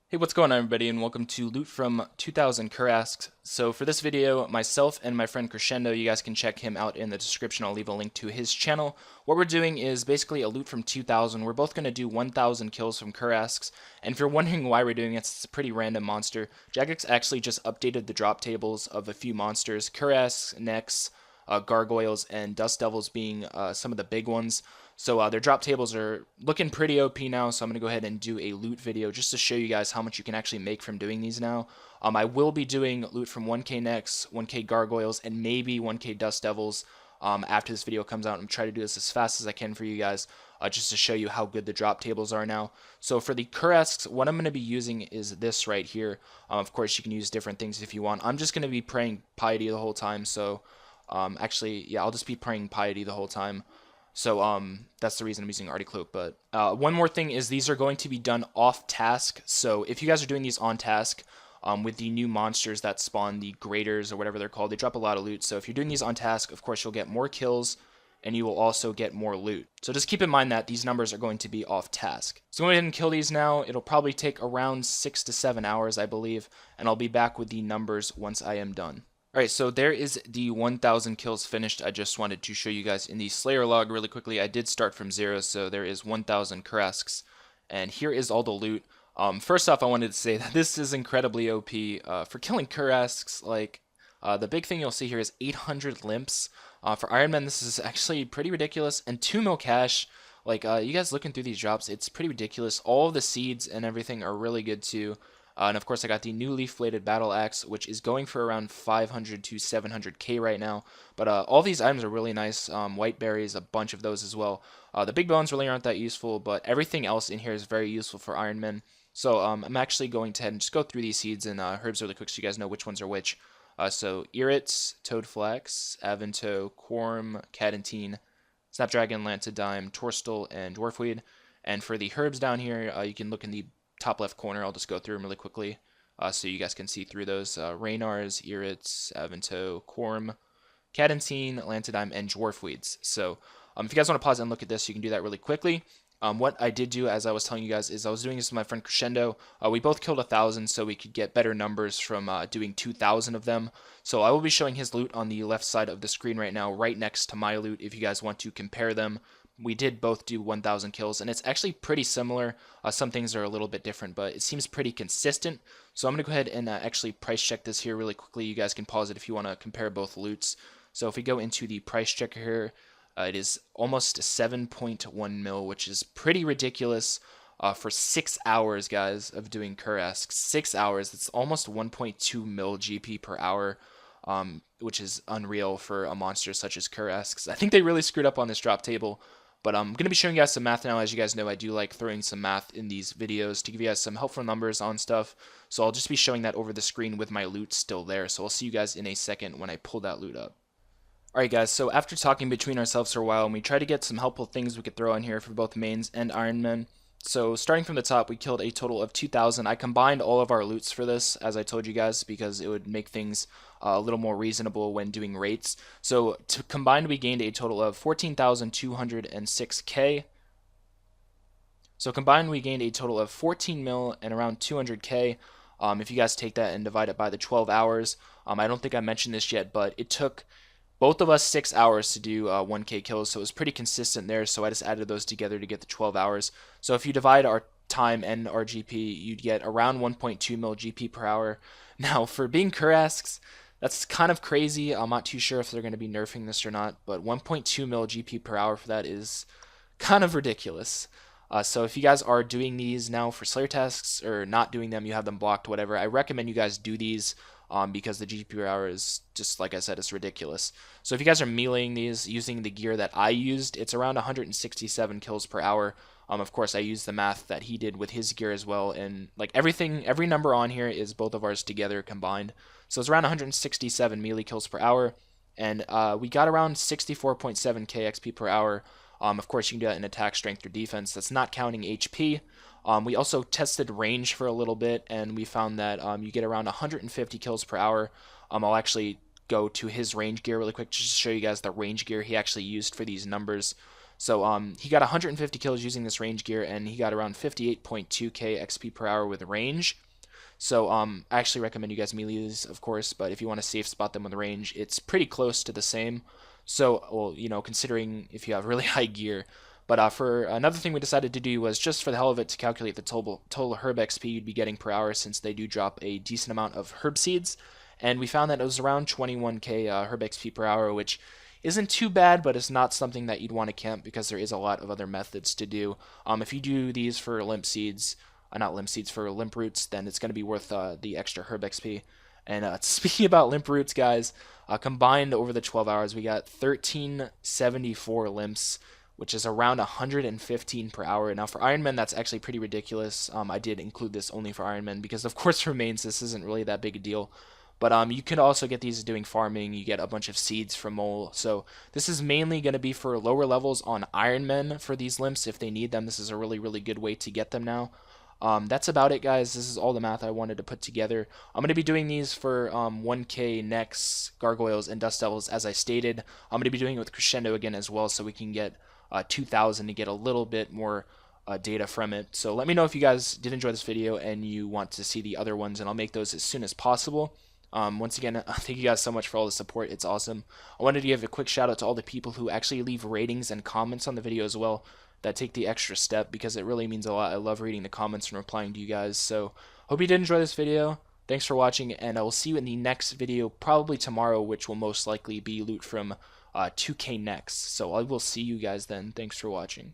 Hey, what's going on everybody, and welcome to Loot from 2000 Kurask. So for this video, myself and my friend Crescendo, you guys can check him out in the description. I'll leave a link to his channel. What we're doing is basically a Loot from 2000. We're both going to do 1000 kills from Kurasks, and if you're wondering why we're doing it, it's a pretty random monster. Jagex actually just updated the drop tables of a few monsters, Kurasks, Necks, Gargoyles, and Dust Devils being some of the big ones. So their drop tables are looking pretty OP now, so I'm going to go ahead and do a loot video just to show you guys how much you can actually make from doing these now. I will be doing loot from 1k Necks, 1k Gargoyles, and maybe 1k Dust Devils after this video comes out. I'm going to try to do this as fast as I can for you guys just to show you how good the drop tables are now. So for the Kurasks, what I'm going to be using is this right here. Of course, you can use different things if you want. I'm just going to be praying piety the whole time, so actually, yeah, I'll just be praying piety the whole time. So that's the reason I'm using Arty Cloak. But one more thing is these are going to be done off task. So if you guys are doing these on task with the new monsters that spawn, the graders or whatever they're called, they drop a lot of loot. So if you're doing these on task, of course you'll get more kills and you will also get more loot. So just keep in mind that these numbers are going to be off task. So go ahead and kill these now. It'll probably take around 6 to 7 hours, I believe, and I'll be back with the numbers once I am done. Alright, so there is the 1000 kills finished. I just wanted to show you guys in the Slayer log really quickly. I did start from 0, so there is 1000 Kurasks. And here is all the loot. First off, I wanted to say that this is incredibly OP. For killing Kurasks, like, the big thing you'll see here is 800 limps. For Iron Man, this is actually pretty ridiculous. And 2 mil cash. Like, you guys looking through these drops, it's pretty ridiculous. All of the seeds and everything are really good too. And of course, I got the new leaf bladed battle axe, which is going for around 500 to 700k right now. But all these items are really nice. White berries, a bunch of those as well. The big bones really aren't that useful, but everything else in here is very useful for Iron Man. So I'm actually going to head and just go through these seeds and herbs really quick so you guys know which ones are which. So Irits, Toadflax, Avanto, Quorum, Cadentine, Snapdragon, Lantidime, Torstal, and Dwarfweed. And for the herbs down here, you can look in the top left corner. I'll just go through them really quickly so you guys can see through those. Raynars, Irits, Avanto, Quorum, Cadentine, Lantidime, and Dwarfweeds. So if you guys want to pause and look at this, you can do that really quickly. What I did do, as I was telling you guys, is I was doing this with my friend Crescendo. We both killed 1,000, so we could get better numbers from doing 2,000 of them. So I will be showing his loot on the left side of the screen right now, right next to my loot, if you guys want to compare them. We did both do 1,000 kills, and it's actually pretty similar. Some things are a little bit different, but it seems pretty consistent. So I'm going to go ahead and actually price check this here really quickly. You guys can pause it if you want to compare both loots. So if we go into the price checker here, it is almost 7.1 mil, which is pretty ridiculous for 6 hours, guys, of doing Kurask. 6 hours, that's almost 1.2 mil GP per hour, which is unreal for a monster such as Kurasks. I think they really screwed up on this drop table. But I'm going to be showing you guys some math now. As you guys know, I do like throwing some math in these videos to give you guys some helpful numbers on stuff. So I'll just be showing that over the screen with my loot still there. So I'll see you guys in a second when I pull that loot up. Alright guys, so after talking between ourselves for a while, and we tried to get some helpful things we could throw in here for both mains and Iron Man. So starting from the top, we killed a total of 2,000. I combined all of our loots for this, as I told you guys, because it would make things a little more reasonable when doing rates. So combined, we gained a total of 14,206k. So combined, we gained a total of 14 mil and around 200k. If you guys take that and divide it by the 12 hours, I don't think I mentioned this yet, but it took both of us 6 hours to do 1k kills, so it was pretty consistent there, so I just added those together to get the 12 hours. So if you divide our time and our GP, you'd get around 1.2 mil GP per hour. Now, for being Kurasks, that's kind of crazy. I'm not too sure if they're going to be nerfing this or not, but 1.2 mil GP per hour for that is kind of ridiculous. So if you guys are doing these now for Slayer tasks, or not doing them, you have them blocked, whatever, I recommend you guys do these. Because the GP per hour is just, like I said, it's ridiculous. So if you guys are meleeing these using the gear that I used, it's around 167 kills per hour. Of course, I used the math that he did with his gear as well, and like everything, every number on here is both of ours together combined. So it's around 167 melee kills per hour, and we got around 64.7k XP per hour. Of course, you can do that in attack, strength, or defense. That's not counting HP. We also tested range for a little bit, and we found that you get around 150 kills per hour. I'll actually go to his range gear really quick just to show you guys the range gear he actually used for these numbers. So he got 150 kills using this range gear, and he got around 58.2k XP per hour with range. So I actually recommend you guys melee these, of course, but if you want to safe spot them with range, it's pretty close to the same. So, well, you know, considering if you have really high gear. But for another thing we decided to do was just for the hell of it to calculate the total herb XP you'd be getting per hour, since they do drop a decent amount of herb seeds. And we found that it was around 21k herb XP per hour, which isn't too bad, but it's not something that you'd want to camp because there is a lot of other methods to do. If you do these for limp seeds, not limp seeds, for limp roots, then it's going to be worth the extra herb XP. And speaking about limp roots, guys, combined over the 12 hours, we got 1374 limps, which is around 115 per hour. Now, for Iron Men, that's actually pretty ridiculous. I did include this only for Iron Men because, of course, for mains, this isn't really that big a deal. But you can also get these doing farming. You get a bunch of seeds from Mole. So this is mainly going to be for lower levels on Iron Men for these limps if they need them. This is a really, really good way to get them now. That's about it, guys. This is all the math I wanted to put together. I'm going to be doing these for 1k necks, gargoyles, and dust devils, as I stated. I'm going to be doing it with crescendo again as well, so we can get 2,000 to get a little bit more data from it. So let me know if you guys did enjoy this video and you want to see the other ones, and I'll make those as soon as possible. Once again, thank you guys so much for all the support. It's awesome. I wanted to give a quick shout out to all the people who actually leave ratings and comments on the video as well, that take the extra step, because it really means a lot. I love reading the comments and replying to you guys. So hope you did enjoy this video. Thanks for watching, and I will see you in the next video, probably tomorrow, which will most likely be loot from 2k next. So I will see you guys then. Thanks for watching.